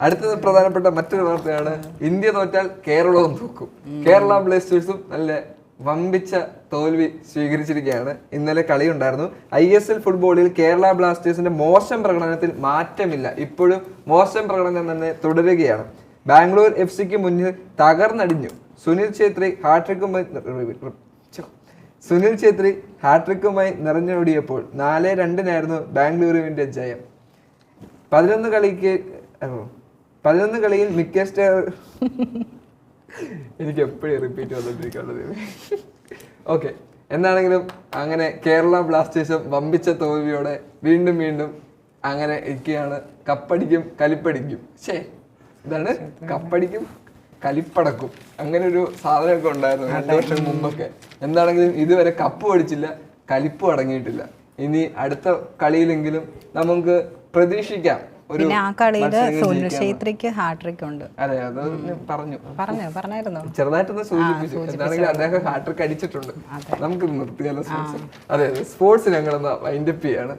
അടുത്തത് പ്രധാനപ്പെട്ട മറ്റൊരു വാർത്തയാണ്, ഇന്ത്യ തോറ്റാൽ കേരളവും തോക്കും. കേരള ബ്ലാസ്റ്റേഴ്സും നല്ല വമ്പിച്ച തോൽവി സ്വീകരിച്ചിരിക്കുകയാണ്. ഇന്നലെ കളിയുണ്ടായിരുന്നു. ISL ഫുട്ബോളിൽ കേരള ബ്ലാസ്റ്റേഴ്സിന്റെ മോശം പ്രകടനത്തിൽ മാറ്റമില്ല. ഇപ്പോഴും മോശം പ്രകടനം തന്നെ തുടരുകയാണ്. ബാംഗ്ലൂർ FCക്ക് മുന്നിൽ തകർന്നടിഞ്ഞു. സുനിൽ ഛേത്രി ഹാട്രിക്കുമായി നിറഞ്ഞോടിയപ്പോൾ 4-2 ബാംഗ്ലൂരുവിന്റെ ജയം. 11 കളിയിൽ എനിക്ക് എപ്പോഴും റിപ്പീറ്റ് വന്നിട്ടിരിക്കുന്നത്. ഓക്കെ, എന്താണെങ്കിലും അങ്ങനെ കേരള ബ്ലാസ്റ്റേഴ്സും വമ്പിച്ച തോൽവിയോടെ വീണ്ടും അങ്ങനെ ഇരിക്കുകയാണ്. കപ്പടിക്കും കലിപ്പടിക്കും, ഇതാണ് കപ്പടിക്കും കലിപ്പടക്കും, അങ്ങനെ ഒരു സാധനമൊക്കെ ഉണ്ടായിരുന്നു 2 വർഷം മുമ്പൊക്കെ. എന്താണെങ്കിലും ഇതുവരെ കപ്പ് അടിച്ചില്ല, കലിപ്പും അടങ്ങിയിട്ടില്ല. ഇനി അടുത്ത കളിയിലെങ്കിലും നമുക്ക് പ്രതീക്ഷിക്കാം. പിന്നെ ആ കളിയില് സുനിൽ ഛേത്രിക്ക് ഹാട്രിക് ഉണ്ട്. അതെ, അത് പറഞ്ഞായിരുന്നു, ചെറുതായിട്ടൊന്ന് സൂചിപ്പിച്ചു. എന്താണെങ്കിലും അദ്ദേഹം ഹാട്രിക് അടിച്ചിട്ടുണ്ട്. നമുക്ക് നിർത്തിയാലോ സ്പോർട്സ്? അതെ, സ്പോർട്സ് ഞങ്ങളൊന്ന് വൈൻഡപ്പ് ചെയ്യാണ്.